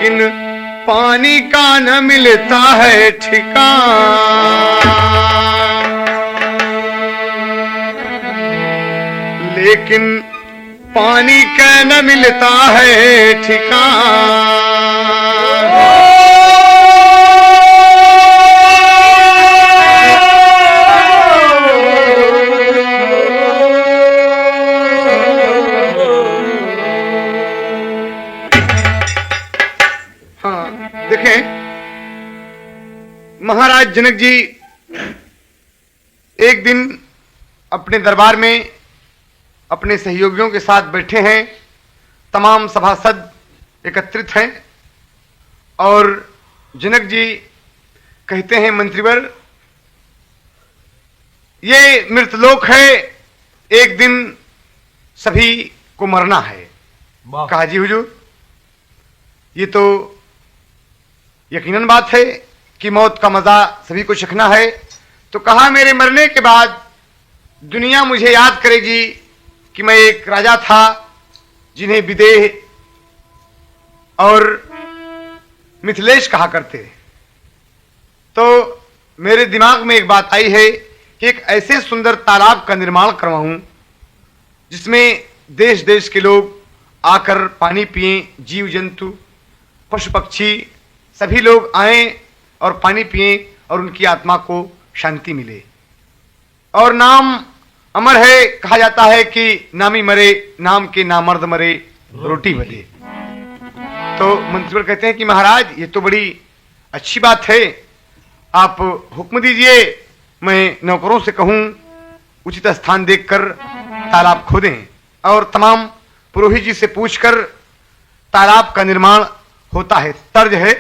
लेकिन पानी का न मिलता है ठिकाना, लेकिन पानी का न मिलता है ठिकाना। देखें, महाराज जनक जी एक दिन अपने दरबार में अपने सहयोगियों के साथ बैठे हैं। तमाम सभासद एकत्रित हैं और जनक जी कहते हैं, मंत्रीवर, ये मृतलोक है, एक दिन सभी को मरना है। कहा, जी हुजूर, ये तो यकीनन बात है कि मौत का मजा सभी को चखना है। तो कहा, मेरे मरने के बाद दुनिया मुझे याद करेगी कि मैं एक राजा था जिन्हें विदेह और मिथिलेश कहा करते। तो मेरे दिमाग में एक बात आई है कि एक ऐसे सुंदर तालाब का निर्माण करवाऊं जिसमें देश देश के लोग आकर पानी पिएं, जीव जंतु पशु पक्षी सभी लोग आएं और पानी पिएं और उनकी आत्मा को शांति मिले। और नाम अमर है, कहा जाता है कि नामी मरे नाम के नामर्द मरे रोटी बदे। तो मंत्रीवर कहते हैं कि महाराज, ये तो बड़ी अच्छी बात है, आप हुक्म दीजिए, मैं नौकरों से कहूं उचित स्थान देखकर तालाब खोदें। और तमाम पुरोहित जी से पूछकर तालाब का निर्माण होता है। तर्ज है,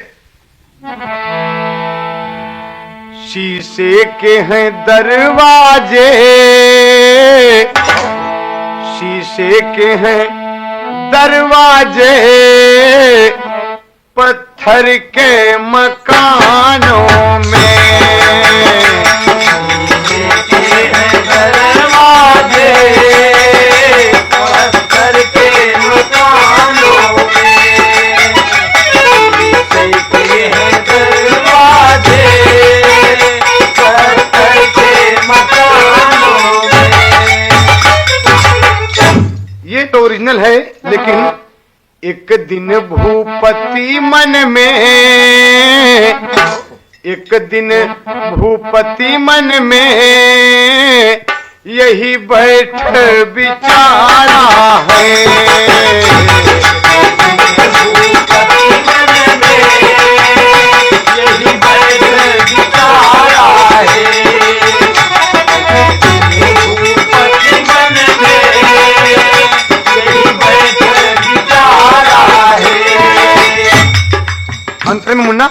शीशे के हैं दरवाजे, शीशे के हैं दरवाजे, पत्थर के मकानों में, शीशे के हैं दरवाजे, पत्थर के मकानों में, शीशे के हैं दरवाजे, पत्थर के मकानों में। ये तो ओरिजिनल है, लेकिन एक दिन भूपति मन में, एक दिन भूपति मन में यही बैठ विचारा है, अंतर में मुन्ना,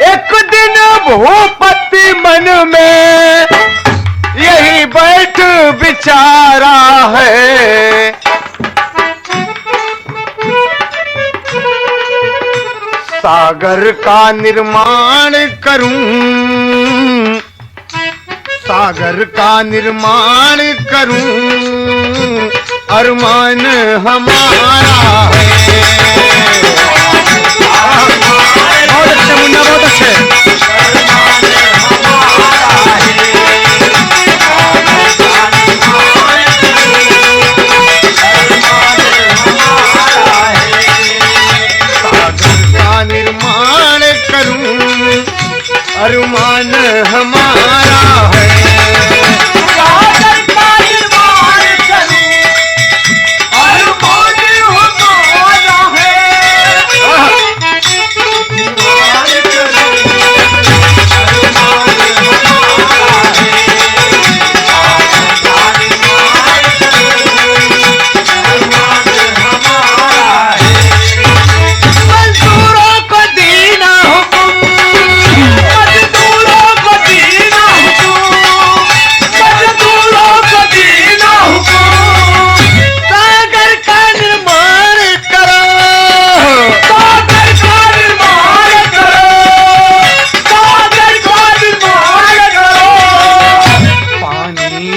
एक दिन भूपति मन में यही बैठ विचारा है, सागर का निर्माण करूं, सागर का निर्माण करूं, अरमान हमारा है। बहुत अच्छे मुन्ना, बहुत अच्छे। सागर का निर्माण करूं, अरमान हमारा है।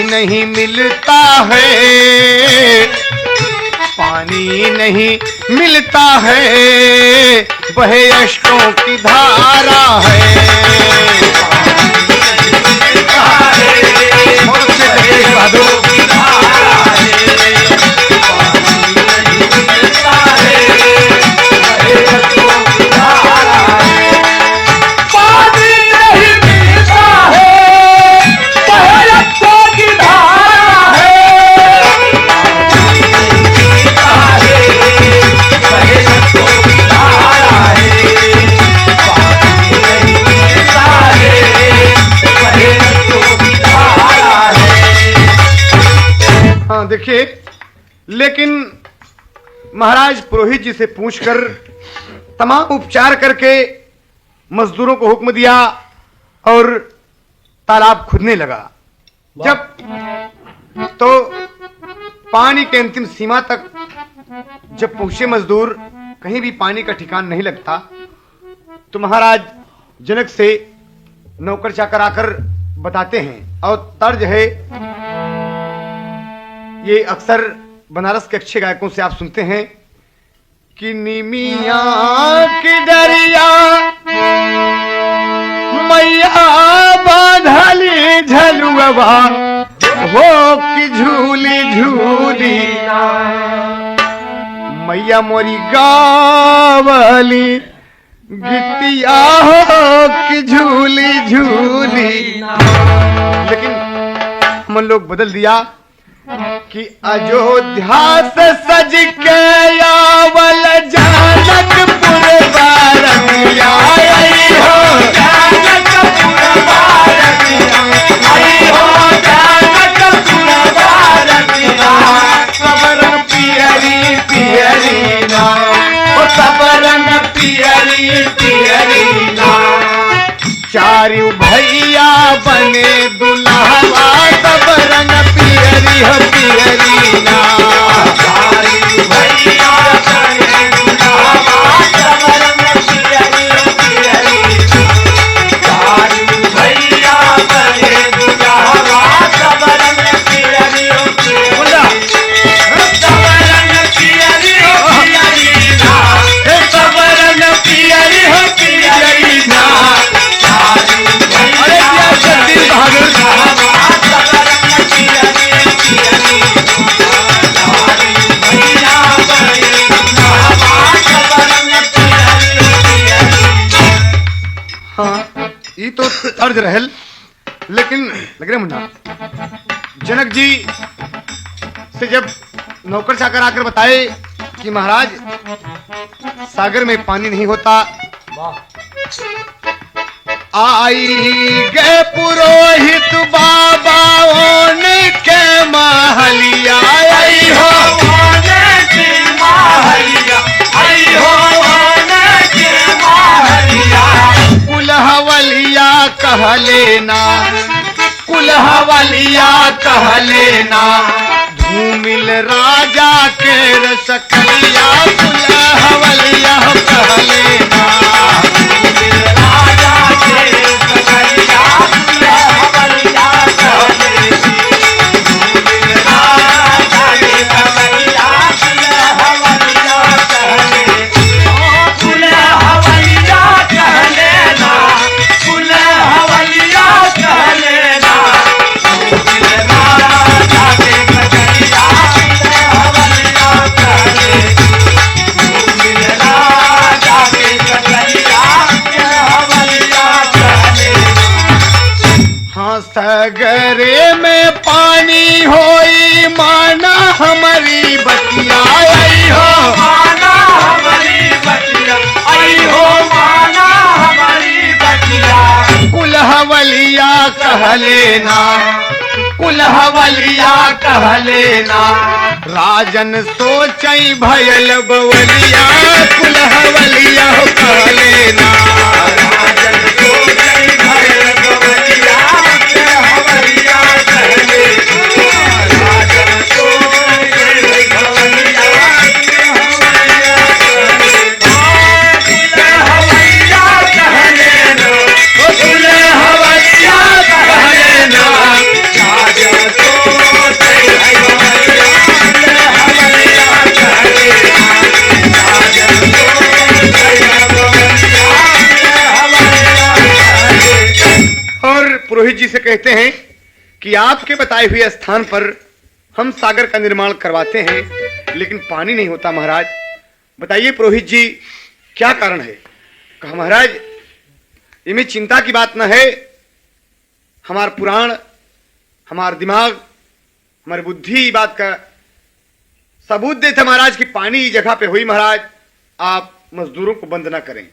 नहीं मिलता है पानी नहीं मिलता है, बहे अश्कों की धारा है। और अच्छे जगह बहादुर देखिए, लेकिन महाराज पुरोहित जी से पूछकर तमाम उपचार करके मजदूरों को हुक्म दिया और तालाब खुदने लगा। जब तो पानी के अंतिम सीमा तक जब पहुंचे मजदूर, कहीं भी पानी का ठिकाना नहीं लगता, तो महाराज जनक से नौकर चाकर आकर बताते हैं और तर्ज है, ये अक्सर बनारस के अच्छे गायकों से आप सुनते हैं कि निमिया की डरिया मैया बांधली झलुआ वो की झूली झूली मैया मोरी गावली गीतिया हो की झूली झूली। लेकिन मन लोग बदल दिया कि अयोध्या से सज के आवल जानकपुर बारतिया आई हो, जानकपुर बारतिया आई हो, जानकपुर बारतिया सब रंग पियरी पियरी ना, ओ सब रंग पियरी पियरी ना, चारू भैया बने दुल्हवा सब रंग पियरी हो पियरी ना, चारू भैया बने दुल्हवा सब रंग पियरी हो पियरी, चारू भैया बने दुल्हवा सब रंग पियरी हो पियरी, सब रंग पियरी हो पियरी ना, सब रंग पियरी हो पियरी ना, हाँ, ये तो तर्ज रहल। लेकिन लग रहे मुन्ना, जनक जी से जब नौकर चाकर आकर बताए कि महाराज सागर में पानी नहीं होता, आई गए पुरोहित बाबा के महलिया आई हो, के महलिया आई हो, के महलिया कुलहवलिया कह लेना, कुलहवलिया कह लेना, धूमिल राजा के रसकलिया कुलहवलिया कह लेना, धूमिल राजा के रसकलिया कुलहवलिया कह लेना, धूमिल राजा के रसकलिया कुलहवलिया कह लेना, कुलहवलिया कह लेना, कुलहवलिया कह लेना, धूमिल राजा के रसकलिया कुलहवलिया कह लेना, धूमिल राजा के रसकलिया कुलहवलिया कह लेना। हाँ, सगरे में पानी होई माना हमारी बतिया आई हो, माना हमारी बतिया आई हो, माना हमारी बतिया कुलहवलिया कह लेना, कुलहवलिया कह लेना, राजन सोचई भयल बवलिया कुलहवलिया कह लेना, राजन सोचई भयल बवलिया कुलहवलिया कह लेना, राजन सोचई भवलिया कुलहवलिया कह लेना, कुलहवलिया कह लेना, राजन सोचई भवलिया कुलहवलिया कह पुरोहित जी से कहते हैं कि आपके बताए हुए स्थान पर हम सागर का निर्माण करवाते हैं, लेकिन पानी नहीं होता महाराज। बताइए पुरोहित जी, क्या कारण है? कहा महाराज, इनमें चिंता की बात न है। हमार पुराण, हमार दिमाग, हमारी बुद्धि बात का सबूत देते महाराज कि पानी जगह पे हुई महाराज, आप मजदूरों को बंद ना करें।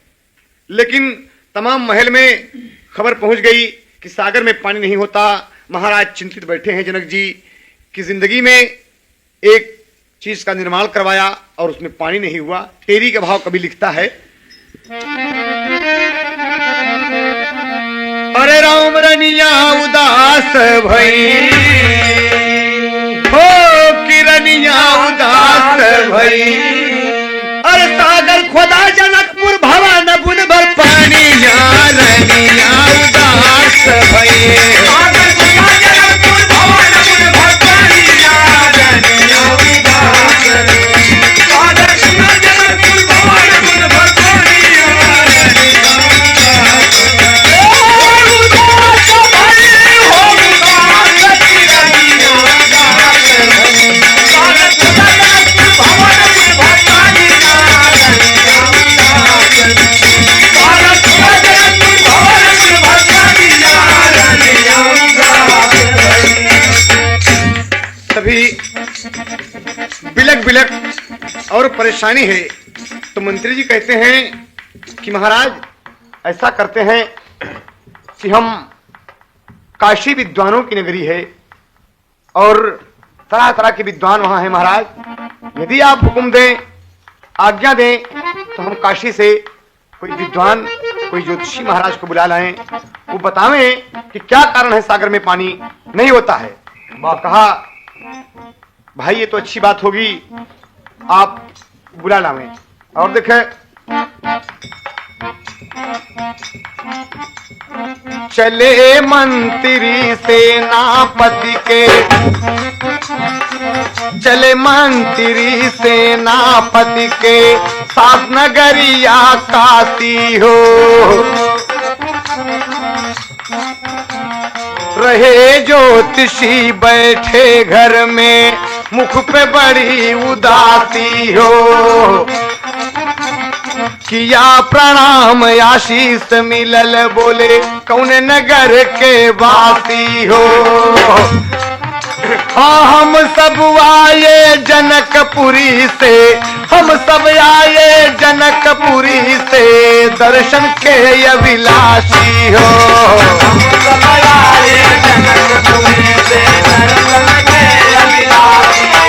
लेकिन तमाम महल में खबर पहुंच गई कि सागर में पानी नहीं होता। महाराज चिंतित बैठे हैं जनक जी की जिंदगी में एक चीज का निर्माण करवाया और उसमें पानी नहीं हुआ। टेरी का भाव कभी लिखता है, अरे राम रनिया उदास भई हो, किरनिया उदास भई, अरे सागर खोदा जनकपुर भवन बुन भर पानी, रनिया उदास भई, सागर खोदा जनकपुर भवन बुन भर पानी, रनिया उदास भई, सागर खोदा जनकपुर भवन बुन भर पानी, रनिया उदास सभी बिलक बिलक और परेशानी है। तो मंत्री जी कहते हैं कि महाराज ऐसा करते हैं कि हम, काशी विद्वानों की नगरी है और तरह तरह के विद्वान वहां हैं महाराज। यदि आप हुक्म दें, आज्ञा दें, तो हम काशी से कोई विद्वान, कोई ज्योतिषी महाराज को बुला लाएं, वो बतावें कि क्या कारण है सागर में पानी नहीं होता है। कहा भाई ये तो अच्छी बात होगी, आप बुला लावें। और देखें, चले मंत्री सेनापति के, चले मंत्री सेनापति के साथ नगरिया काशी हो, रहे ज्योतिषी बैठे घर में मुख पे बड़ी उदासी हो, किया प्रणाम आशीष मिलल बोले कौन नगर के वासी हो। हाँ हम सब आए जनकपुरी से, हम सब आए जनकपुरी से, दर्शन के अभिलाषी हो, हम सब आए जनकपुरी से, दर्शन के अभिलाषी हो,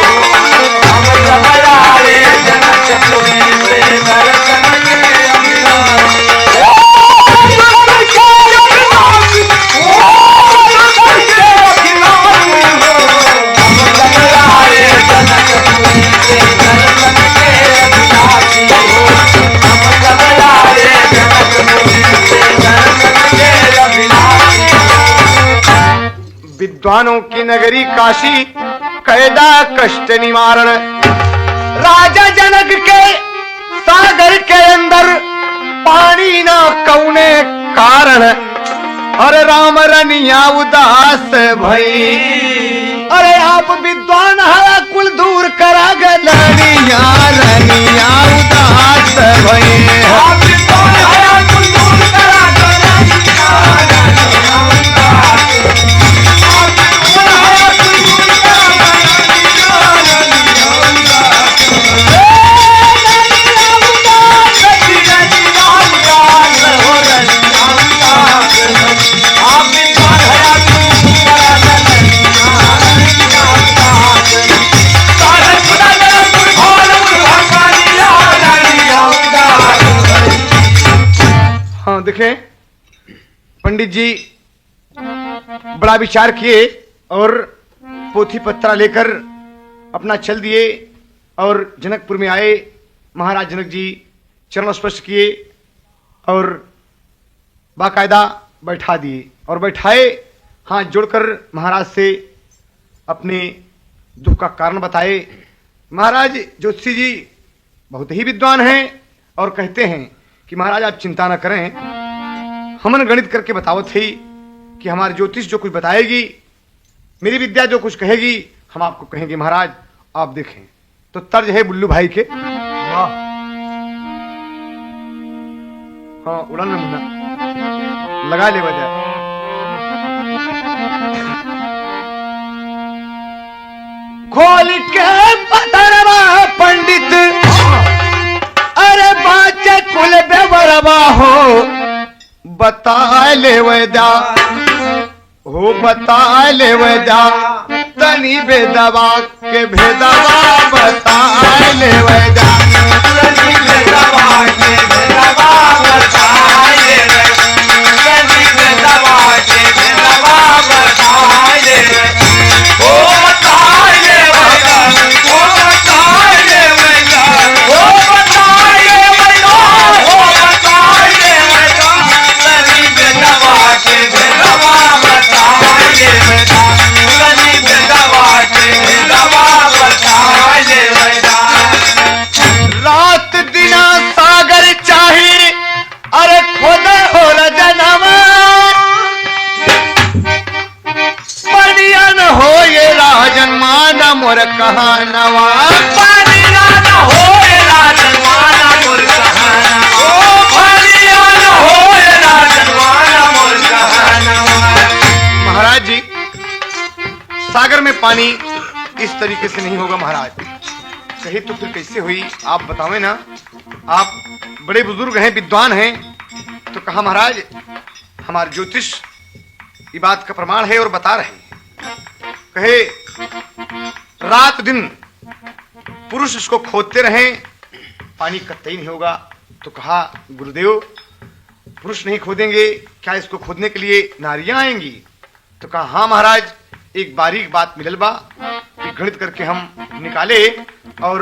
हम सब आए जनकपुरी से, दर्शन के अभिलाषी हो। विद्वानों की नगरी काशी, कैदा कष्ट निवारण। राजा जनक के सागर के अंदर पानी ना कौने कारण, अरे राम रनिया उदास भई, अरे आप विद्वान है कुल दूर करा गनिया, रनिया उदास भई, आप विद्वान है कुल दूर करा गनिया, रनिया उदास भई, आप विद्वान है कुल दूर करा गनिया, रनिया उदास भई, रनिया उदास भई, रनिया उदास हो, रनिया उदास भई, आप विद्वान है कुल दूर करा गनिया, रनिया उदास भई, सागर खुदा जनकपुर भवन बुन भर पानी, रनिया उदास भई। हाँ देखें, पंडित जी बड़ा विचार किए और पोथी पत्रा लेकर अपना चल दिए और जनकपुर में आए। महाराज जनक जी चरण स्पर्श किए और बाकायदा बैठा दिए और बैठाए, हाथ जोड़कर महाराज से अपने दुख का कारण बताए। महाराज ज्योतिषी जी बहुत ही विद्वान हैं और कहते हैं कि महाराज आप चिंता न करें, हमने गणित करके बतावत थी कि हमारी ज्योतिष जो कुछ बताएगी, मेरी विद्या जो कुछ कहेगी, हम आपको कहेंगे महाराज। आप देखें तो तर्ज है बुल्लू भाई के। हाँ, उड़न में मुन्ना लगा ले वजह। खोल के पतरवा पंडित, अरे बाचे कुल बेवरवा हो, बता ले वैदा हो, बता ले वैदा तनी बेदवा के भेदवा, बता ले वैदा तनी बेदवा के भेदवा, बता ले तनी बेदवा के भेदवा, बता ले ओ बता ले वैदा, ओ बता ले वैदा, ओ बता ले वैदा, ओ बता ले वैदा तनी बेदवा के भेदवा, बता ले वैदा तनी बेदवा के भेदवा, बता ले वैदा। रात दिना सागर चाही, अरे खुद हो जनम पनियन हो ये राजन माना मोर कहानवा, पनियन हो ये राजन माना मोर कहानवा, पनियन हो ये राजन माना मोर कहानवा। महाराज जी, सागर में पानी इस तरीके से नहीं होगा महाराज। कहे तो फिर कैसे हुई, आप बताओ ना। आप बड़े बुजुर्ग हैं, विद्वान हैं, तो कहा महाराज हमारे ज्योतिष ये बात का प्रमाण है और बता रहे हैं। कहे रात दिन पुरुष इसको खोदते रहें, पानी कतई नहीं होगा। तो कहा गुरुदेव पुरुष नहीं खोदेंगे क्या, इसको खोदने के लिए नारियां आएंगी? तो कहा हाँ महाराज, एक बारीक बात मिलल बा, एक गणित करके हम निकाले और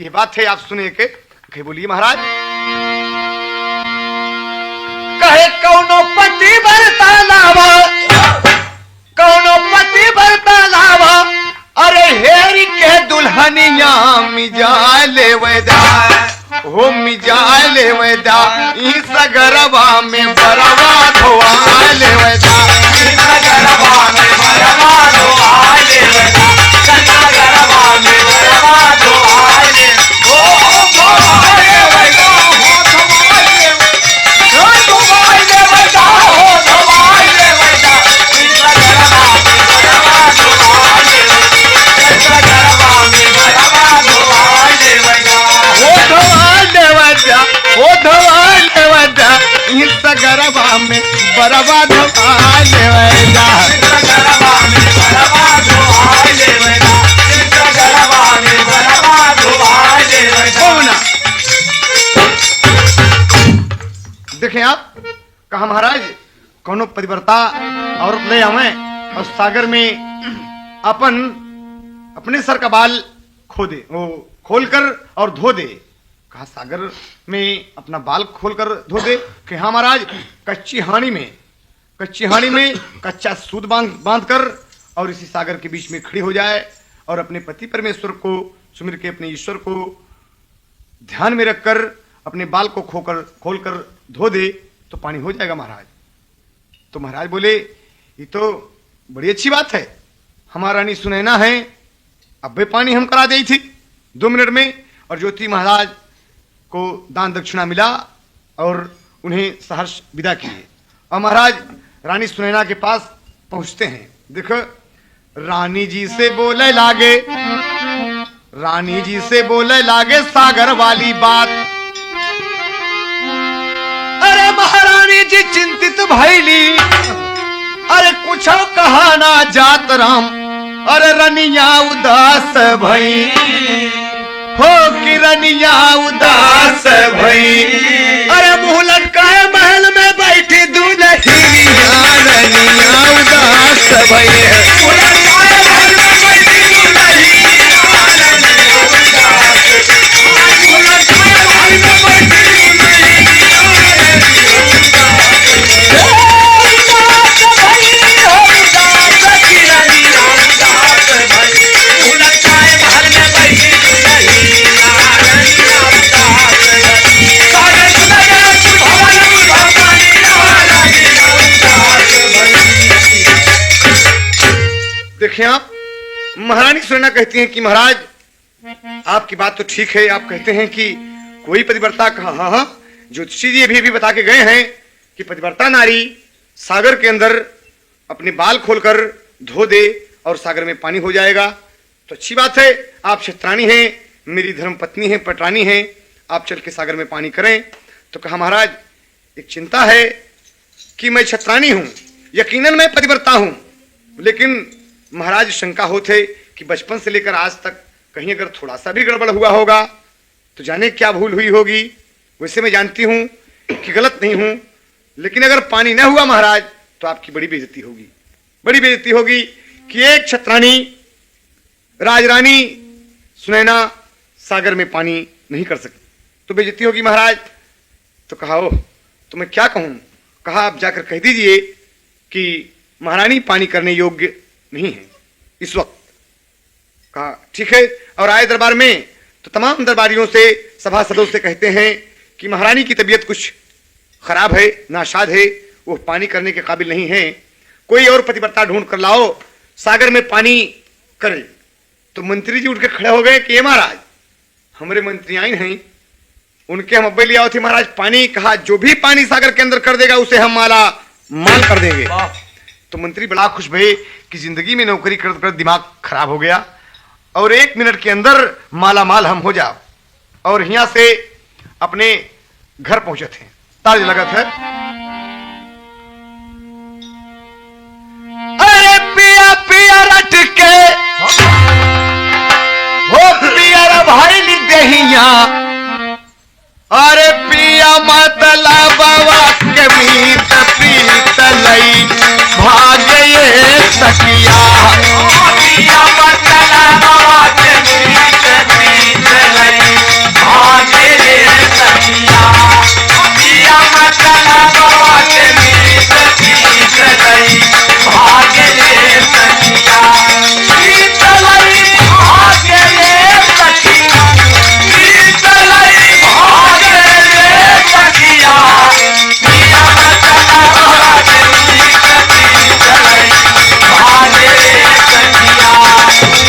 ये बात है, आप सुने के। कहे बोलिए महाराज। कहे कौनो पति बरता लावा, कौनो पति बरता लावा, अरे हेरी के दुल्हनिया मिजाले वैदा हो, मिजाले वैदा इस गरबा में बरवा धोआले वैदा, इस गरबा में बरवा धोआले वैदा, सना गरबा में बरवा धोआले, ओ धोआले वैदा, हो धोआले, हो धोआले वैदा, हो धोआले वैदा, इस गरबा में बरवा धोआले, इस गरबा में बरवा धोआले वैदा, हो धोआले वैदा, हो धोआले वैदा इस गरबा में बरवा धोआले वैदा, इस गरबा में बरवा धोआले वैदा, इस गरबा में बरवा धोआले वैदा। देखें आप, कहा महाराज कौनो पतिव्रता औरत ले आवे और सागर में अपने सर का बाल खो दे, वो खोलकर और धो दे। कहा सागर में अपना बाल खोलकर धो दे? कि हाँ महाराज, कच्ची हानी में कच्चा सूत बांध कर और इसी सागर के बीच में खड़ी हो जाए और अपने पति परमेश्वर को सुमिर के, अपने ईश्वर को ध्यान में रखकर अपने बाल को खोलकर धो दे तो पानी हो जाएगा महाराज। तो महाराज बोले ये तो बड़ी अच्छी बात है, हमारा रानी सुनैना है, अब पानी हम करा दी थी 2 मिनट में। और ज्योति महाराज को दान दक्षिणा मिला और उन्हें सहर्ष विदा किए। और महाराज रानी सुनैना के पास पहुंचते हैं। देखो रानी जी से बोले लागे, रानी जी से बोले लागे सागर वाली बात। अरे महारानी जी चिंतित भैली, अरे कुछ कहा ना जात राम, अरे रनिया उदास भई हो कि रनिया उदास भई, अरे मुंह लटकाए महल में बैठी दुल्हनिया, रनिया उदास भई, मुंह लटकाए महल में बैठी दुल्हनिया, रनिया उदास भई, मुंह लटकाए महल में बैठी दुल्हनिया, रनिया उदास भई, उदास की रनिया उदास भई, मुंह लटकाए महल में बैठी दुल्हनिया, महारानी सुनैना कहती हैं कि महाराज आपकी बात तो ठीक है, आप कहते हैं कि कोई पतिव्रता कहा, हाँ हाँ ज्योतिषी जी अभी बता के गए हैं कि पतिव्रता नारी सागर के अंदर अपने बाल खोलकर धो दे और सागर में पानी हो जाएगा। तो अच्छी बात है, आप क्षत्राणी हैं, मेरी धर्म पत्नी है, पटरानी है, आप चल के सागर में पानी करें। तो कहा महाराज एक चिंता है कि मैं क्षत्राणी हूं, यकीनन मैं पतिव्रता हूं, लेकिन महाराज शंका होते कि बचपन से लेकर आज तक कहीं अगर थोड़ा सा भी गड़बड़ हुआ होगा तो जाने क्या भूल हुई होगी। वैसे मैं जानती हूं कि गलत नहीं हूं, लेकिन अगर पानी न हुआ महाराज तो आपकी बड़ी बेइज्जती होगी, बड़ी बेइज्जती होगी कि एक क्षत्राणी राजरानी सुनैना सागर में पानी नहीं कर सकती, तो बेइज्जती होगी महाराज। तो कहा ओह, तो मैं क्या कहूं। कहा आप जाकर कह दीजिए कि महारानी पानी करने योग्य नहीं है इस वक्त। कहा ठीक है, और आए दरबार में तो तमाम दरबारियों से, सभासदों से कहते हैं कि महारानी की तबीयत कुछ खराब है, नाशाद है, वो पानी करने के काबिल नहीं है, कोई और पतिव्रता ढूंढ कर लाओ, सागर में पानी करे। तो मंत्री जी उठ के खड़े हो गए कि ये महाराज हमारे मंत्री आइन हैं, उनके हम अब्बे ले आओ थे महाराज पानी। कहा जो भी पानी सागर के अंदर कर देगा उसे हम माला माल कर देंगे। तो मंत्री बड़ा खुश भये कि जिंदगी में नौकरी कर कर दिमाग खराब हो गया और 1 मिनट के अंदर माला माल हम हो जाओ, और यहां से अपने घर पहुंचे थे। ताज लगत है, अरे पिया पिया रट के हो पिया भाई दहिया, अरे पिया मतला बाबा के मीत पीत लई भाग ये तकिया, पिया मतला बाबा के मीत पीत लई भाग ये तकिया, पिया मतला बाबा के मीत पीत लई भाग ये तकिया, पीत लई भाग ये तकिया, पीत लई भाग ये तकिया, पिया मतला बाबा के मीत पीत लई भाग ये तकिया,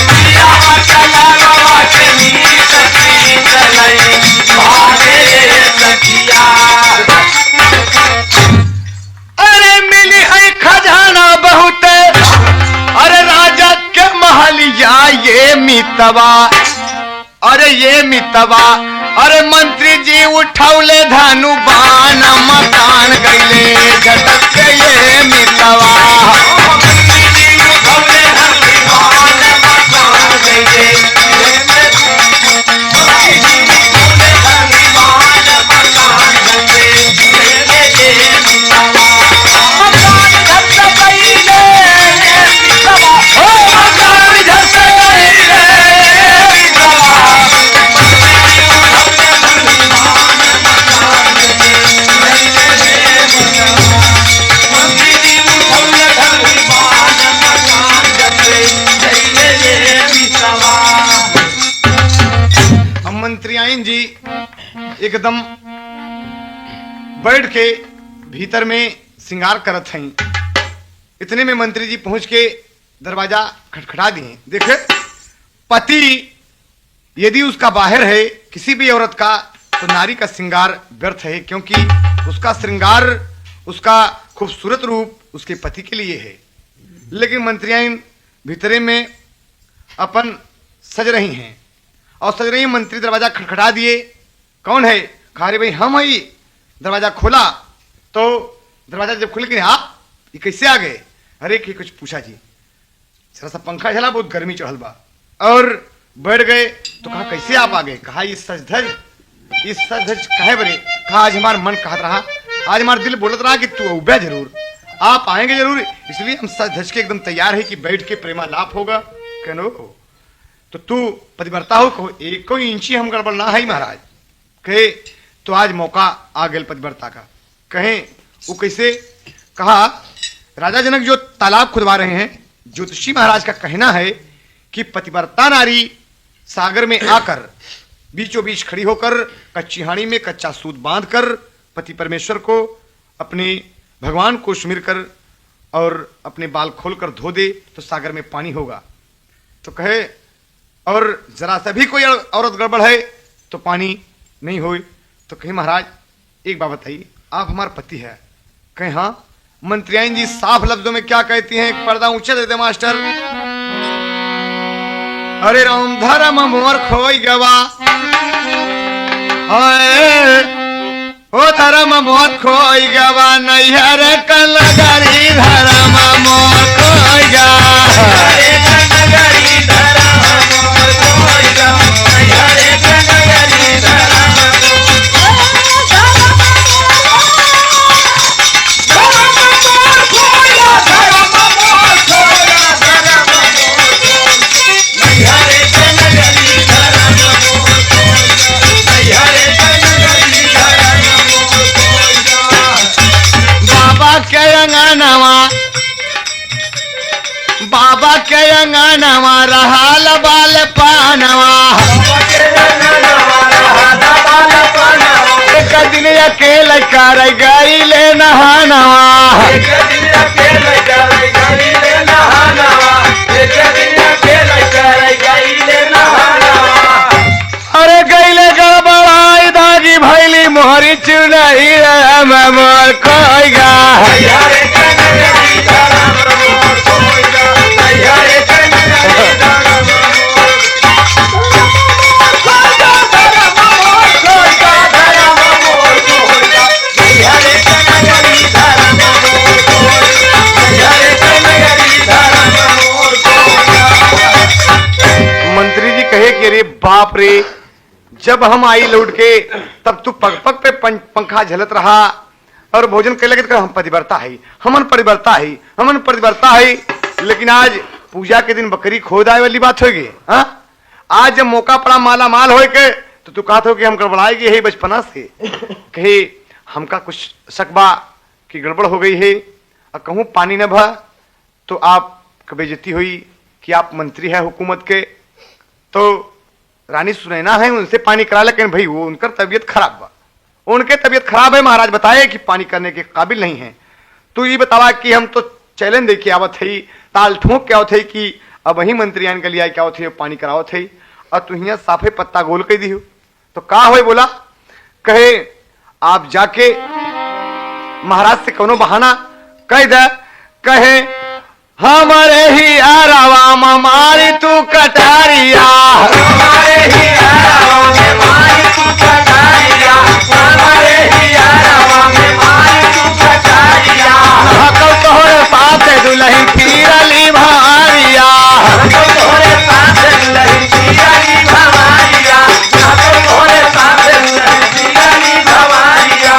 पिया मतला बाबा के मीत पीत लई भाग ये तकिया। अरे मिली है खजाना बहुत, अरे राजा के महलिया ये मितवा, अरे ये मितवा, अरे मंत्री जी उठौले धनु बाण मकान गईले झटक के ये मितवा, मंत्री जी उठौले धनु बाण मकान गईले, मंत्री जी उठौले धनु बाण मकान गईले ये मितवा, मकान झटक गईले ये मितवा, ओ मकान झटक गईले ये मितवा, मंत्री आइन जी एकदम बैठ के भीतर में श्रृंगार करत हैं। इतने में मंत्री जी पहुंच के दरवाजा खटखटा दिए। देखे पति यदि उसका बाहर है किसी भी औरत का, तो नारी का श्रृंगार व्यर्थ है, क्योंकि उसका श्रृंगार, उसका खूबसूरत रूप उसके पति के लिए है। लेकिन मंत्रियां भीतरे में अपन सज रही हैं और सज रही मंत्री दरवाजा खटखटा दिए। कौन है? कहा रे भाई हम ही। दरवाजा खोला तो दरवाजा जब खुल गया, आप ये कैसे आ गए? अरे कि कुछ पूछा जी, जरा सा पंखा चला, बहुत गर्मी चढ़ल बा, और बैठ गए। तो कहा कैसे आप आ गए? कहा इस सज धज कहे बरे? कहा आज हमारा मन कहत रहा, आज हमारा दिल बोलत रहा कि तू उबे जरूर, आप आएंगे जरूर, इसलिए हम सज धज के एकदम तैयार है कि बैठ के प्रेमालाप होगा। कहनो तो तू पतिव्रता हो? कहो एक कोई इंची हम गड़बड़ ना है महाराज। कहे तो आज मौका आ गया पतिव्रता का। कहें वो कैसे? कहा राजा जनक जो तालाब खुदवा रहे हैं, ज्योतिषी महाराज का कहना है कि पतिव्रता नारी सागर में आकर बीचों बीच खड़ी होकर कच्ची हाड़ी में कच्चा सूत बांधकर पति परमेश्वर को, अपने भगवान को सुमिर कर और अपने बाल खोलकर धो दे तो सागर में पानी होगा। तो कहे और जरा सा भी कोई औरत गड़बड़ है तो पानी नहीं होई। तो कहे महाराज एक बात बताइए, आप हमारे पति है। कहे हाँ। मंत्रियाइन जी साफ लफ्जों में क्या कहती हैं, एक पर्दा ऊंचे दे दे मास्टर। अरे राम धर्म मोर खोई गवा, ओ धर्म मोर खोई गवा, नैहर कल गरी धर्म मोर खोई गवा। बाबा के अंगनवा रहल बाल पानवा, एक दिन अकेले कर गई ले नहानवा, अरे गईले गड़बड़ाई दागी भैली मोहरी चुनई मोर खोई गा। मंत्री जी कहे कि अरे बाप रे, जब हम आई लौट के तब तू पग पग पे पंखा झलत रहा और भोजन के लगे हम पतिव्रता है, हमन परिवर्ता है, हमन परिवर्ता है। लेकिन आज पूजा के दिन बकरी खोद आए वाली बात होगी। हाँ, आज जब मौका पड़ा माला माल हो के तो तू कहते हो कि हम गड़बड़ाएगी है बचपना से। कहे हमका कुछ शकबा की गड़बड़ हो गई है और कहूँ पानी न भा तो आप बेइज्जती हुई कि आप मंत्री है हुकूमत के। तो रानी सुनैना है, उनसे पानी करा, लेकिन भाई वो उनका तबीयत खराब बा, उनके तबीयत खराब है, महाराज बताए कि पानी करने के काबिल नहीं है। तो ये बतावा कि हम तो चैलेंज देखे आवत है, ताल ठोंक के आवत है कि अब वही मंत्री आन के लिए क्या होते है पानी करावत है और तू यहाँ साफे पत्ता गोल कह दी हो। तो का हो बोला, कहे आप जाके महाराज से कोनो बहाना कह दे। कहे हमारे ही आरावा में मारी तू कटारिया, हमारे ही आरावा में मारी तू कटारिया, हमारे ही आरावा में मारी तू कटारिया, हकल तोहरे साथ दुल्हन फिरली भारिया, हकल तोहरे साथ दुल्हन फिरली भारिया, हकल तोहरे साथ दुल्हन फिरली भारिया।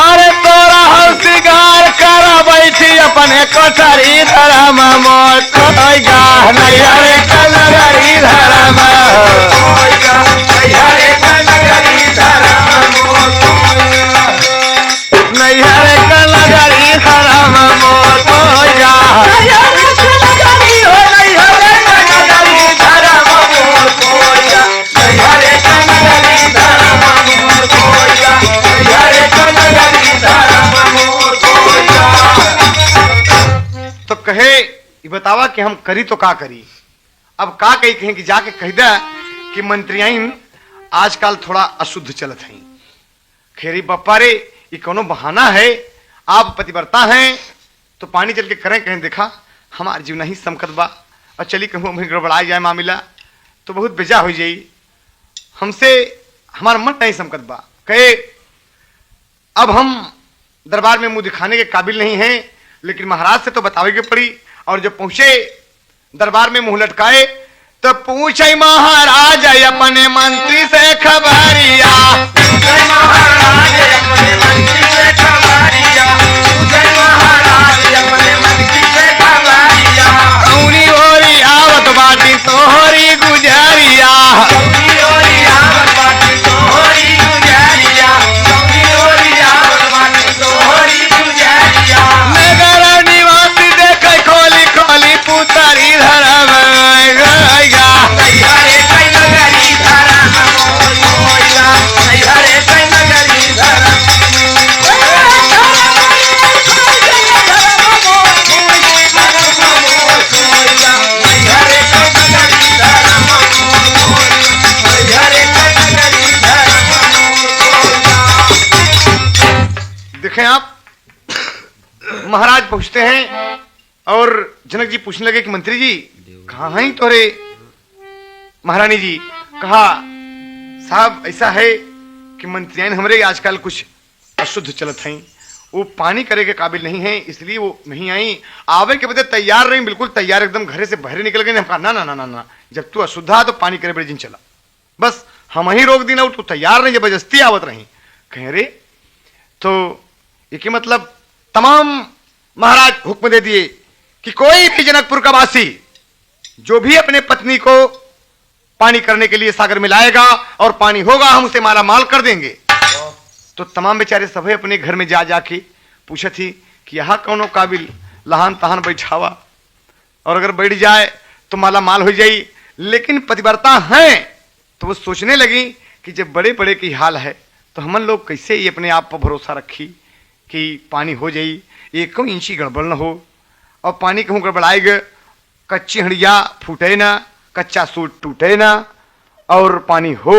अरे तोरा हम सिंगार कर बैठी अपने कोठरी धर्म मोर खोई गा, नैहरे कलगरी धर्म खोई गा, नैहरे कलगरी धर्म मोर खोई गा, नैहरे कलगरी धर्म मोर खोई गा, नैहरे कलगरी हो, नैहरे कलगरी धर्म मोर खोई गा, नैहरे कलगरी धर्म मोर खोई गा, नैहरे कलगरी धर्म मोर खोई गा। तो कहे ये बतावा कि हम करी तो का करी। अब का कही कहें कि जाके कह दे कि मंत्रियाइन आजकल थोड़ा अशुद्ध चलत हैं। खेरी बप्पा रे, ये कोनो बहाना है, आप पतिव्रता हैं तो पानी चल के करें। कहें देखा हमार जीव नहीं समकत बा और चली कहूँ गड़बड़ा जाए मामला तो बहुत बेजा हो जाई, हमसे हमारा मन नहीं समकत बा। कहे अब हम दरबार में मुंह दिखाने के काबिल नहीं हैं, लेकिन महाराज से तो बतावेगी पड़ी। और जब पहुंचे दरबार में मुंह लटकाए तो पूछे महाराज अपने मंत्री से खबरिया, महाराज अपने मंत्री से खबरिया, महाराज अपने मंत्री से खबरिया, कौनी ओरी आवत बाटी तोहरी गुजरिया, कौनी ओरी आवत बाटी तोहरी गुजरिया, कौनी ओरी आवत बाटी तोहरी गुजरिया, नगर निवासी देखे खोली खोली पुतरी धर्म गया, नैहरे कलगरी धर्म मोर खोई गा, नैहरे कलगरी धर्म महाराज पहुंचते हैं और जनक जी पूछने लगे कि मंत्री जी कहाँ हैं तोरे महारानी जी। कहा साहब ऐसा है कि मंत्रियां हमरे आजकल कुछ अशुद्ध चलत हैं, वो पानी करे के काबिल नहीं है, इसलिए वो नहीं आई। आवे के बदले तैयार रही, बिल्कुल तैयार, एकदम घरे से बाहर निकल गए। कहा ना ना ना ना ना, जब तू अशुद्धा तो पानी करे बड़े दिन चला, बस हम ही रोक दी ना, तू तैयार नहीं, जबरदस्ती आवत रही। कह रे तो ये मतलब तमाम महाराज हुक्म दे दिए कि कोई भी जनकपुर का वासी जो भी अपने पत्नी को पानी करने के लिए सागर में लाएगा और पानी होगा हम उसे माला माल कर देंगे। तो तमाम बेचारे सभी अपने घर में जा जाके पूछे थी कि यहाँ कौनो काबिल लहान तहान बैठावा और अगर बैठ जाए तो माला माल हो जाई। लेकिन पतिव्रता हैं तो वो सोचने लगी कि जब बड़े बड़े की हाल है तो हमन लोग कैसे ही अपने आप पर भरोसा रखी कि पानी हो जाई, एक इंची गड़बड़ न हो। और पानी कहूँ गड़बड़ाएगा, कच्ची हड़िया फूटे ना, कच्चा सूट टूटे ना, और पानी हो,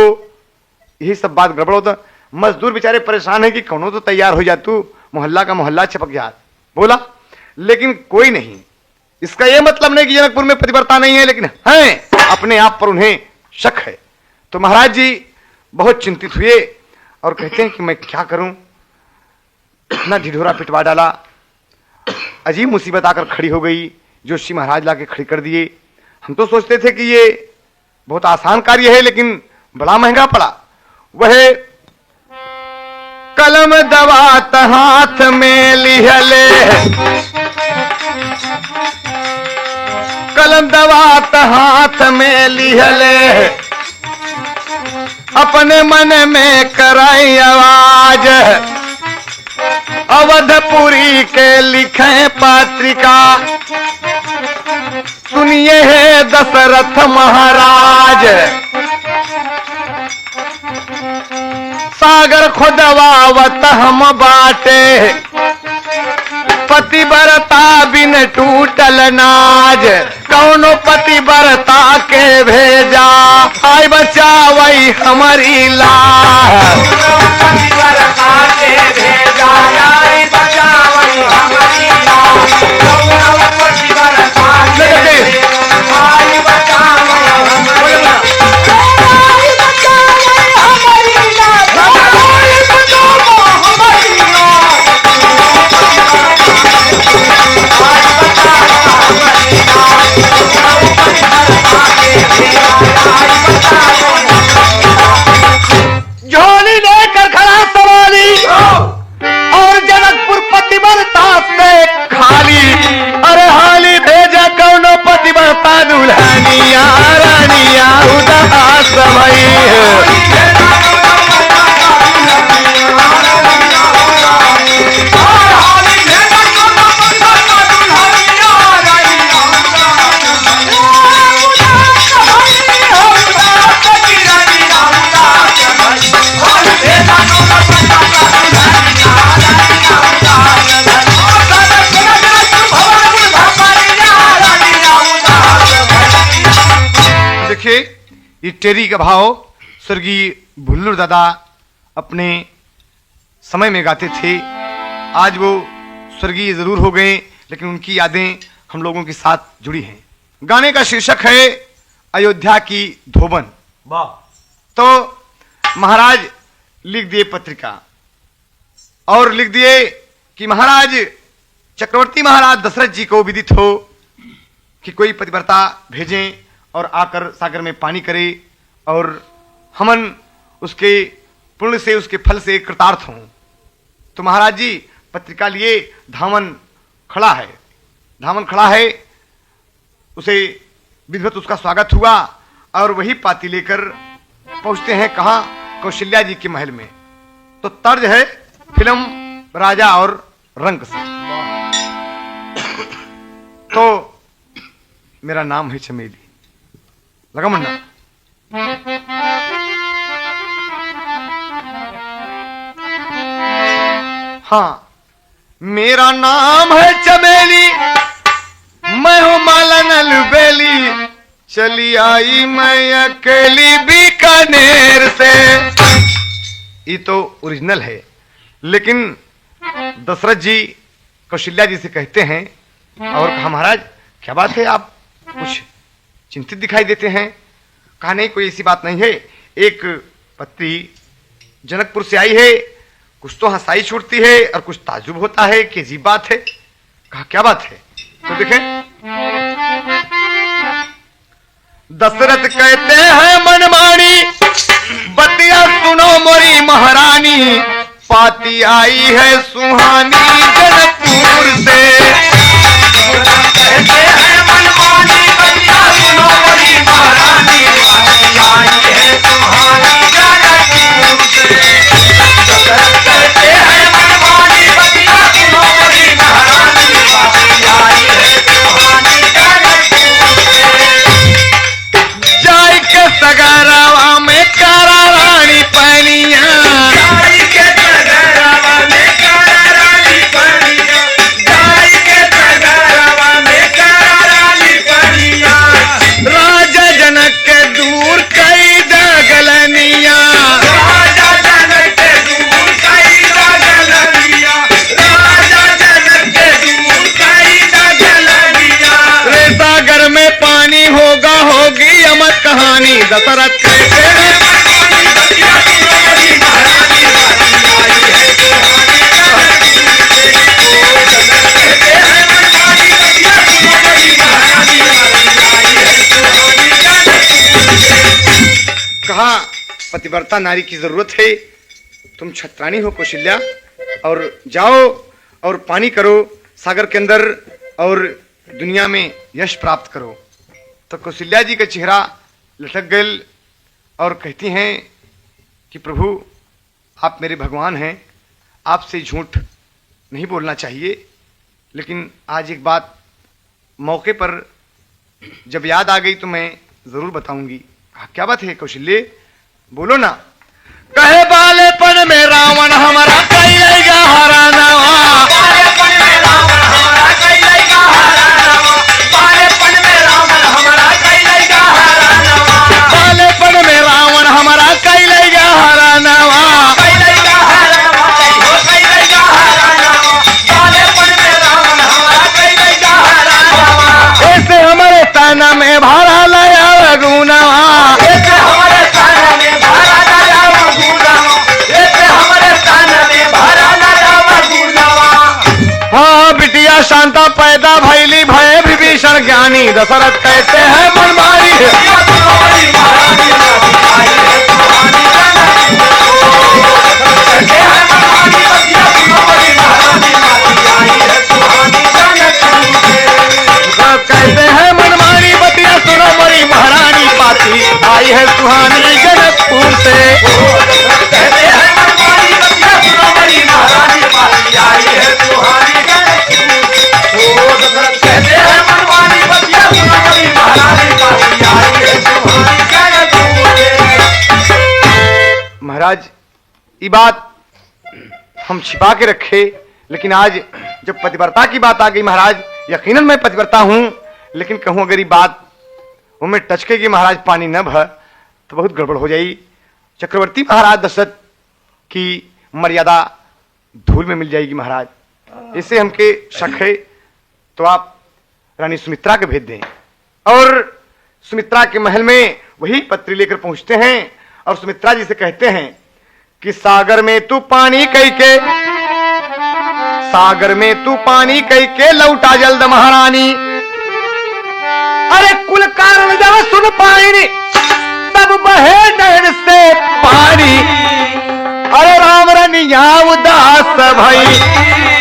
यही सब बात गड़बड़ होता। मजदूर बेचारे परेशान है कि कौनो तो तैयार हो जा, तू मोहल्ला का मोहल्ला चपक जा बोला, लेकिन कोई नहीं। इसका यह मतलब नहीं कि जनकपुर में पतिव्रता नहीं है, लेकिन है, अपने आप पर उन्हें शक है। तो महाराज जी बहुत चिंतित हुए और कहते हैं कि मैं क्या करूं, इतना ढिढोरा पिटवा डाला, अजीब मुसीबत आकर खड़ी हो गई, जोशी महाराज लाके खड़ी कर दिए। हम तो सोचते थे कि ये बहुत आसान कार्य है, लेकिन बड़ा महंगा पड़ा। वह कलम दवात हाथ में लिहले, कलम दवात हाथ में लिहले, अपने मन में कराई आवाज, अवधपुरी के लिखे पत्रिका, सुनिए है दशरथ महाराज, सागर खुदवावत हम बाटे, पतिव्रता बिन टूटल नाज, कौनो पतिव्रता के भेजा, आई बचावई हमारी लाज, पतिव्रता के भेजा, आई बचावई हमारी लाज, कौनो पतिव्रता के भेजा, आई बचावई हमारी लाज। झोली लेकर खड़ा सवारी और जनकपुर पतिव्रता से खाली, अरे हाली भेजा कौनो पतिव्रता दुल्हनिया रानिया उदास भई। देखिए ये टेरी का भाव स्वर्गीय भुल्लर दादा अपने समय में गाते थे। आज वो स्वर्गीय जरूर हो गए, लेकिन उनकी यादें हम लोगों के साथ जुड़ी हैं। गाने का शीर्षक है अयोध्या की धोबन। तो महाराज लिख दिए पत्रिका और लिख दिए कि महाराज चक्रवर्ती महाराज दशरथ जी को विदित हो कि कोई पतिव्रता भेजें और आकर सागर में पानी करे और हमन उसके पुण्य से, उसके फल से कृतार्थ हों। तो महाराज जी पत्रिका लिए धामन खड़ा है, धामन खड़ा है, उसे विधिवत उसका स्वागत हुआ और वही पाती लेकर पहुंचते हैं कहां, कौशल्या जी के महल में। तो तर्ज है फिल्म राजा और रंक से। तो मेरा नाम है चमेली, लगा मुन्ना। हाँ, मेरा नाम है चमेली, मैं हूं माला नलबेली, चली आई मैं अकेली बीकानेर से। ये तो ओरिजिनल है, लेकिन दशरथ जी कौशल्या जी से कहते हैं और कहा महाराज क्या बात है, आप कुछ चिंतित दिखाई देते हैं। कहा नहीं कोई ऐसी बात नहीं है, एक पत्री जनकपुर से आई है, कुछ तो हंसाई छूटती है और कुछ ताज्जुब होता है कि अजीब बात है। कहा क्या बात है, तो देखें दशरथ कहते हैं मनमानी बतिया सुनो मोरी महारानी, पाती आई है सुहानी जनकपुर से। कहते हैं मनमानी बतिया सुनो मोरी महारानी, पाती आई है सुहानी जनकपुर से। दशरथ कहते हैं मनमानी बतिया सुनो मोरी महारानी, पाती आई है सुहानी जनकपुर से। जाय के सगरवा में कारा रानी पहनिया, जाय के सगरवा में कारा रानी पहनिया, जाय के सगरवा में कारा रानी पहनिया। राजा जनक के दूर कई दगलनिया, राजा जनक के दूर कई दगलनिया, राजा जनक के दूर कई दगलनिया। रे सागर में पानी होगा होगी अमर कहानी, दशरथ कहते हैं कहा पतिव्रता नारी की जरूरत है, तुम छत्राणी हो कौशल्या, और जाओ और पानी करो सागर के अंदर और दुनिया में यश प्राप्त करो। तो कौशल्या जी का चेहरा लटक गए और कहती हैं कि प्रभु आप मेरे भगवान हैं, आपसे झूठ नहीं बोलना चाहिए, लेकिन आज एक बात मौके पर जब याद आ गई तो मैं जरूर बताऊंगी। क्या बात है कौशल्य, बोलो ना। कहे बालेपन में रावण हमारा कैलेगा हरानावा, बालेपन में रावण हमारा कैलेगा हरानावा, बालेपन में रावण हमारा कैलेगा हरानावा, बालेपन में रावण हमारा कैलेगा हरानावा, कैलेगा हरानावा, कैलेगा हरानावा, बालेपन में रावण हमारा कैलेगा हरानावा। ऐसे हमारे ताना में भारा लाया गुनावा, ऐसे हमारे ताना में भारा लाया गुनावा, ऐसे हमारे ताना में भारा लाया गुनावा। हाँ बिटिया शांता पैदा भैली भय विभीषण ज्ञानी, दशरथ कहते हैं मनमानी कहते हैं मनमानी बतिया सुनो बड़ी महारानी, पाती आई है सुहानी जनकपुर से। कहते हैं मनमानी बतिया सुनो बड़ी महारानी, पाती आई है सुहानी जनकपुर से। कहते हैं मनमानी बतिया सुनो बड़ी महारानी, पाती आई है सुहानी जनकपुर से। महाराज ये बात हम छिपा के रखे, लेकिन आज जब पतिव्रता की बात आ गई महाराज, यकीनन मैं पतिव्रता हूं, लेकिन कहूं अगर ये बात उनमें टचकेगी महाराज पानी न भर तो बहुत गड़बड़ हो जाएगी। चक्रवर्ती महाराज दशरथ की मर्यादा धूल में मिल जाएगी महाराज, इससे हमके शक है। तो आप रानी सुमित्रा के भेज दें और सुमित्रा के महल में वही पत्री लेकर पहुंचते हैं और सुमित्रा जी से कहते हैं कि सागर में तू पानी कई के, सागर में तू पानी कई के लौटा जल्द महारानी। अरे कुल कारण जब सुन पाई तब बहे नैन से पानी, अरे राम रनिया उदास भाई,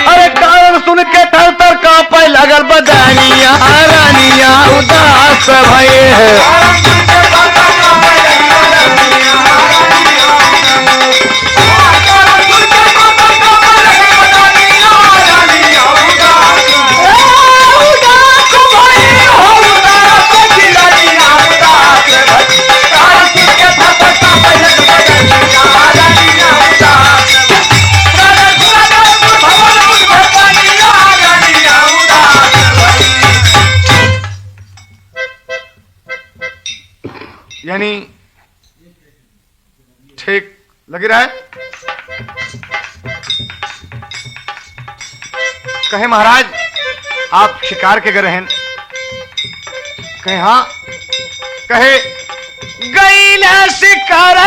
अरे कारण सुन के थर थर कांपे लगल बदनिया, रानिया उदास भाई है। यानी ठीक लग रहा है। कहे महाराज आप शिकार के गए हैं? कहे हाँ। कहे गई शिकार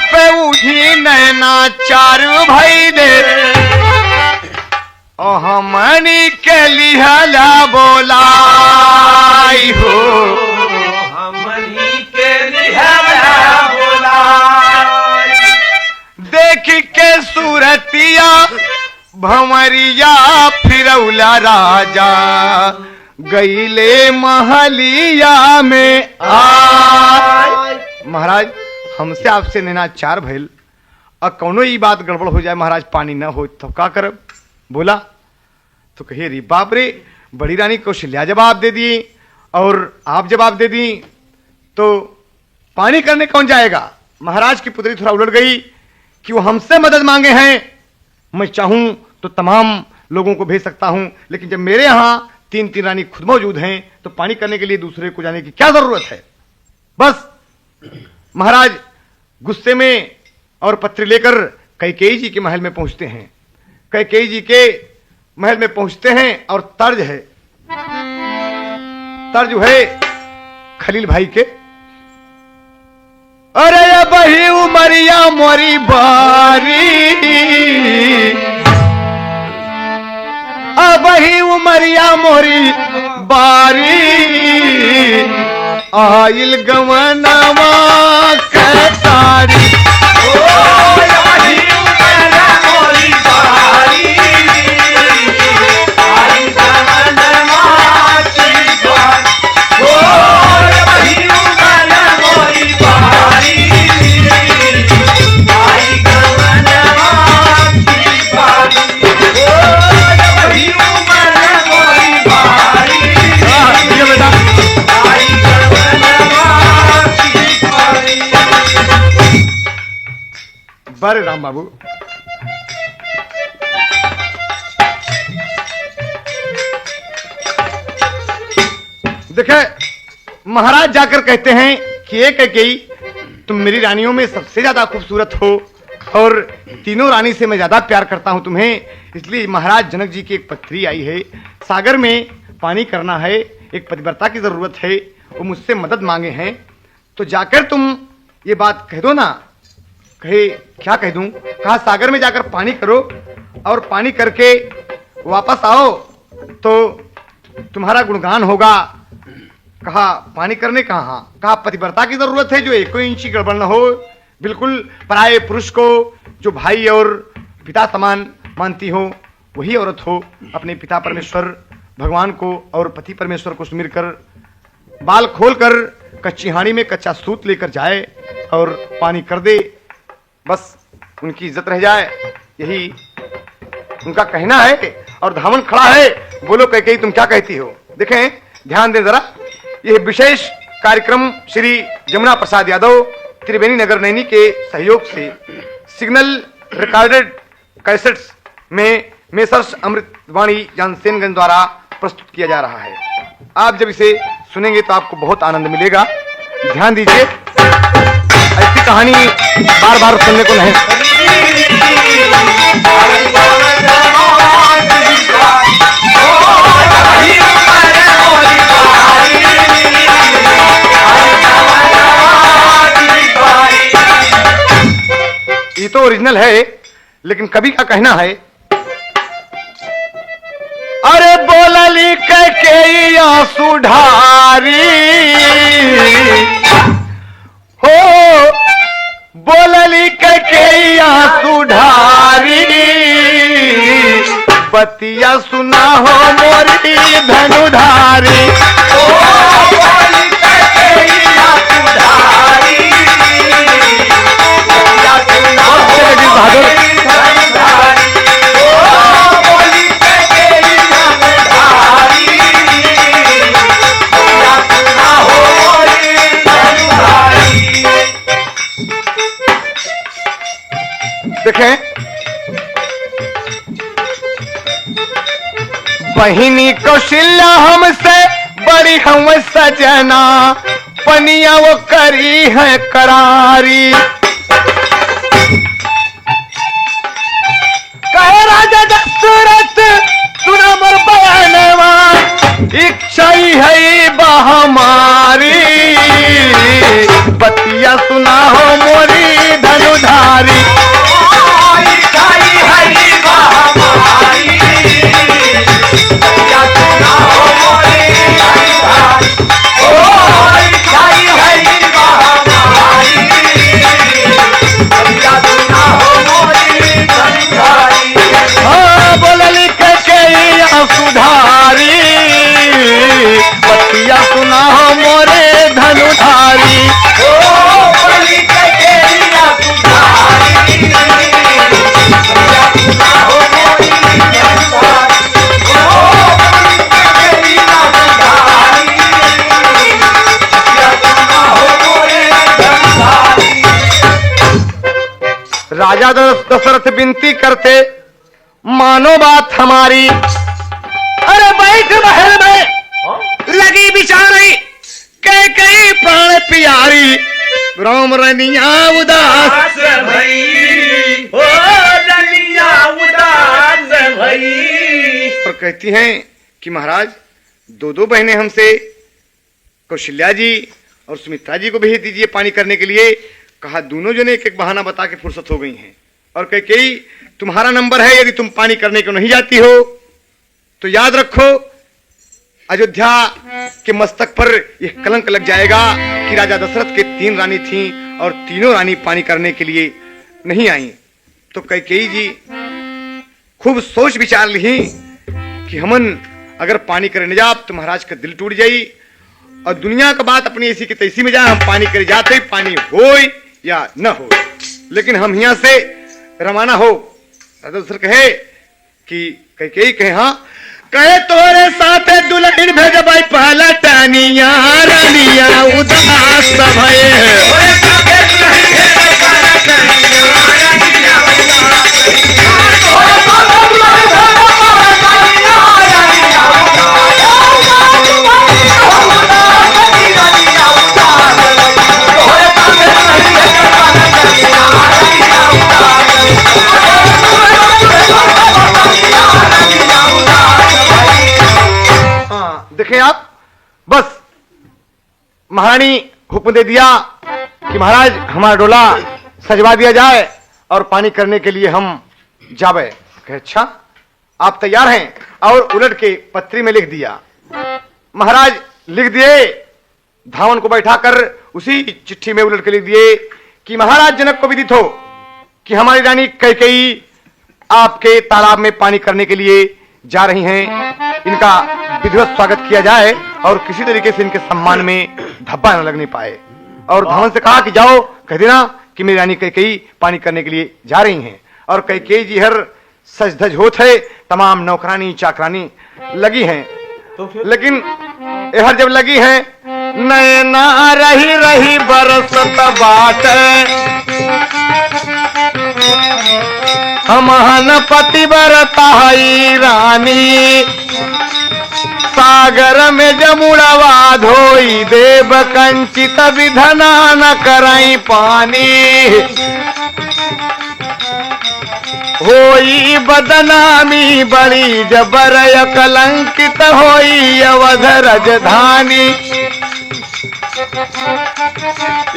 पे उठी नैना चारू भाई दे ओ हमनी के लिहला बोलाई हो, हमनी के लिहला बोलाई। देख के सूरतिया भंवरिया फिरौला राजा गईले महलिया में आय। महाराज हमसे आपसे नैनाचार भइल और कौनो ही बात गड़बड़ हो जाए महाराज, पानी न हो तो का करब? बोला तो कहे रे बाप रे, बड़ी रानी कौशल्या जवाब दे दी और आप जवाब दे दी तो पानी करने कौन जाएगा? महाराज की पुत्री थोड़ा उलट गई कि वो हमसे मदद मांगे हैं। मैं चाहूं तो तमाम लोगों को भेज सकता हूं, लेकिन जब मेरे यहां तीन तीन रानी खुद मौजूद हैं तो पानी करने के लिए दूसरे को जाने की क्या जरूरत है? बस महाराज गुस्से में और पत्र लेकर कैकेयी जी के महल में पहुंचते हैं। कैकेयी जी के महल में पहुंचते हैं और तर्ज है, तर्ज है खलील भाई के, अरे बही उमरिया मोरी बारी, अबही उमरिया मोरी बारी, आइल गवनवा कतारी। बड़े राम बाबू देखे महाराज जाकर कहते हैं कि एक कैकेयी तुम मेरी रानियों में सबसे ज्यादा खूबसूरत हो और तीनों रानी से मैं ज्यादा प्यार करता हूं तुम्हें, इसलिए महाराज जनक जी की एक पत्री आई है, सागर में पानी करना है, एक पतिव्रता की जरूरत है, वो मुझसे मदद मांगे हैं, तो जाकर तुम ये बात कह दो ना। कहे क्या कह दूं? कहा सागर में जाकर पानी करो और पानी करके वापस आओ तो तुम्हारा गुणगान होगा। कहा पानी करने कहा? कहा पतिव्रता की जरूरत है, जो एक इंची गड़बड़ न हो, बिल्कुल पराये पुरुष को जो भाई और पिता समान मानती हो वही औरत हो, अपने पिता परमेश्वर भगवान को और पति परमेश्वर को सुमिर कर बाल खोलकर कच्ची हांडी में कच्चा सूत लेकर जाए और पानी कर दे, बस उनकी इज्जत रह जाए, यही उनका कहना है। और धामन खड़ा है, बोलो कैकेयी तुम क्या कहती हो? देखें ध्यान दें जरा, यह विशेष कार्यक्रम श्री जमुना प्रसाद यादव त्रिवेणी नगर नैनी के सहयोग से सिग्नल रिकॉर्डेड कैसेट्स में मेसर्स अमृतवाणी जानसेनगंज द्वारा प्रस्तुत किया जा रहा है। आप जब इसे सुनेंगे तो आपको बहुत आनंद मिलेगा। ध्यान दीजिए, ऐसी कहानी बार बार सुनने को नहीं। ये तो ओरिजिनल है, लेकिन कवि का कहना है, अरे बोलली कैकेयी आंसू ढारी हो, बोलली कैकेयी आंसू ढारी, बतिया सुना हो मोरी धनुधारी। देखें बहिनी कौशल्या हमसे बड़ी हम सजना, पनिया वो करी है करारी। कहे राजा दशरथ सुना मोर बयानवा इच्छा ही है बहमारी बतिया सुना हो मोरी धनुधारी सुधारी बतिया सुना हो मोरे धनुधारी राजा दशरथ विनती करते मानो बात हमारी अरे बैठ महल में लगी बिचारी कई कई प्राण प्यारी राम रनिया उदास भई ओ रनिया उदास भई। और कहती हैं कि महाराज दो दो बहनें हमसे कौशल्या जी और सुमित्रा जी को भेज दीजिए पानी करने के लिए। कहा दोनों जने एक एक बहाना बता के फुर्सत हो गई हैं और कई तुम्हारा नंबर है, यदि तुम पानी करने को नहीं जाती हो तो याद रखो अयोध्या के मस्तक पर यह कलंक लग जाएगा कि राजा दशरथ के 3 रानी थीं और तीनों रानी पानी करने के लिए नहीं आई। तो कैकेयी जी खूब सोच विचार ली कि हमन अगर पानी करे न जाब तो महाराज का दिल टूट जाई और दुनिया का बात अपनी ऐसी की तैसी में जाए, हम पानी करे जाते पानी हो या न हो, लेकिन हम यहाँ से रवाना हो। राजा दशरथ कहे कि कैकेयी कहे हाँ कहे तोरे साथ दुल्हन भेजबै पहला टानिया रानिया उदास भये देखें आप, बस महारानी हुक्म दे दिया कि महाराज हमारा डोला सजवा दिया जाए और पानी करने के लिए हम जावे। कहे अच्छा आप तैयार हैं, और उलट के पत्री में लिख दिया। महाराज लिख दिए, धावन को बैठाकर उसी चिट्ठी में उलट के लिख दिए कि महाराज जनक को विदित हो कि हमारी रानी कैकेयी आपके तालाब में पानी करने के लिए जा रही हैं, इनका विधिवत स्वागत किया जाए और किसी तरीके से इनके सम्मान में धब्बा न लगने पाए। और धावन से कहा कि जाओ कह देना कि मेरी रानी कैकेयी पानी करने के लिए जा रही हैं। और कैकेयी जी हर सज धज होत है, तमाम नौकरानी चाकरानी लगी हैं, लेकिन हर जब लगी हैं नैना रही रही बरसत बाट हमहन पतिव्रता हई रानी सागर में जमुड़वा धोई देव कंचित विधना न करई पानी होई बदनामी बड़ी जबर कलंकित होई अवध राजधानी।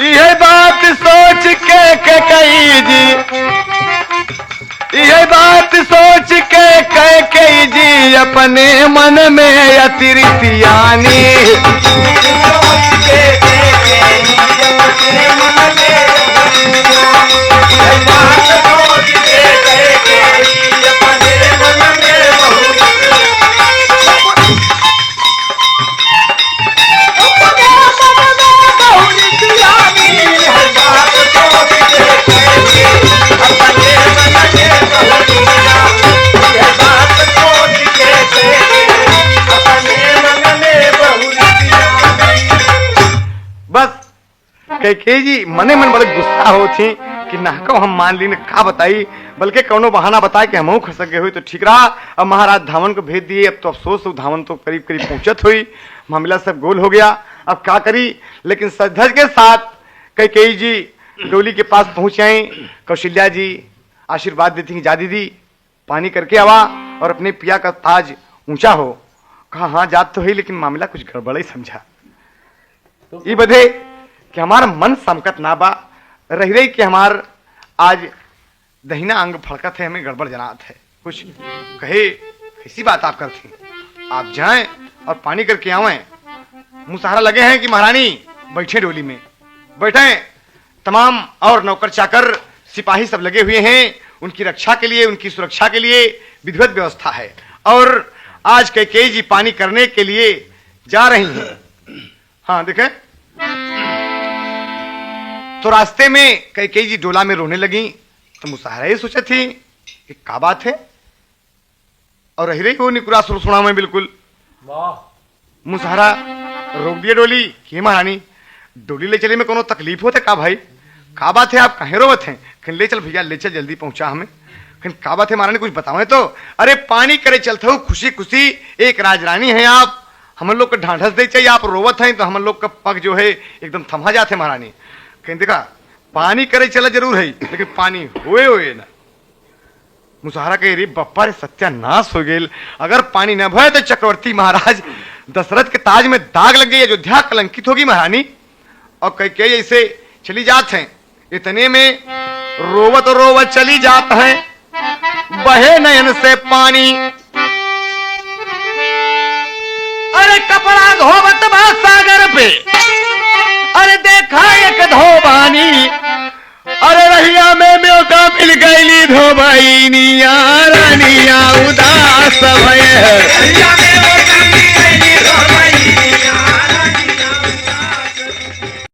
यह बात सोच के कैकेयी जी, यह बात सोच के कैकेयी जी अपने मन में अतिरिक्त यानी कैकेयी जी मने मन बड़े गुस्सा हो थी कि नाको हम मान ली ने का बताई, बल्कि कौनो बहाना बताए कि हम खसक गए हुई तो ठीक रहा। अब महाराज धावन को भेज दिए, अब तो अफसोस हो धावन तो करीब करीब पहुंचत हुई, मामला सब गोल हो गया, अब क्या करी। लेकिन सजधज के साथ कैकेयी जी डोली के पास पहुंच आई। कौशल्या जी आशीर्वाद देती कि जा दीदी पानी करके आवा और अपने पिया का ताज ऊंचा हो। कहा हाँ जात तो है, लेकिन मामला कुछ गड़बड़ ही समझा। ये बधे कि हमारा मन समकत ना बा, रही रही कि हमार आज दहिना अंग फड़कत है, हमें गड़बड़ जनात है। कुछ कहे कैसी बात आप करती, आप जाएं और पानी करके आवें। मुसहरा लगे हैं कि महारानी बैठे डोली में, बैठे तमाम और नौकर चाकर सिपाही सब लगे हुए हैं, उनकी रक्षा के लिए, उनकी सुरक्षा के लिए विधिवत व्यवस्था है। और आज कैकेयी जी पानी करने के लिए जा रही हैं। हाँ देखें, तो रास्ते में कैकेयी जी डोला में रोने लगी। तो मुसहरा ये सोचे थी कि क्या बात है, और रही रही वो निकुरा सुना में बिल्कुल। मुसहरा रोक दिए डोली कि महारानी डोली ले चले में कोनो तकलीफ होते का भाई, का बात है, आप कहीं रोवत हैं? कहीं ले चल भैया, ले चल जल्दी पहुंचा हमें। कहीं का बात है महारानी, कुछ बताओ तो। अरे पानी करे चलते हो खुशी खुशी, एक राजरानी है आप, हम लोग को ढांढस दे चाहिए, आप रोवत हैं तो हम लोग का पग जो है एकदम थमा जाते महारानी। कहीं देखा पानी करे चला जरूर है, लेकिन पानी हुए ना। मुसहरा कहे रे बप्पा रे सत्यानाश हो गेल, अगर पानी न भय तो चक्रवर्ती महाराज दशरथ के ताज में दाग लग गई, अयोध्या कलंकित होगी महारानी। और कैकेयी ऐसे चली जात हैं, इतने में रोवत रोवत चली जात है, बहे नयन से पानी। अरे कपड़ा धोवत बा सागर पे, अरे देखा एक धोबानी, अरे रहिया में म्योका मिल गईली धोबाइनिया, रानिया उदास भय।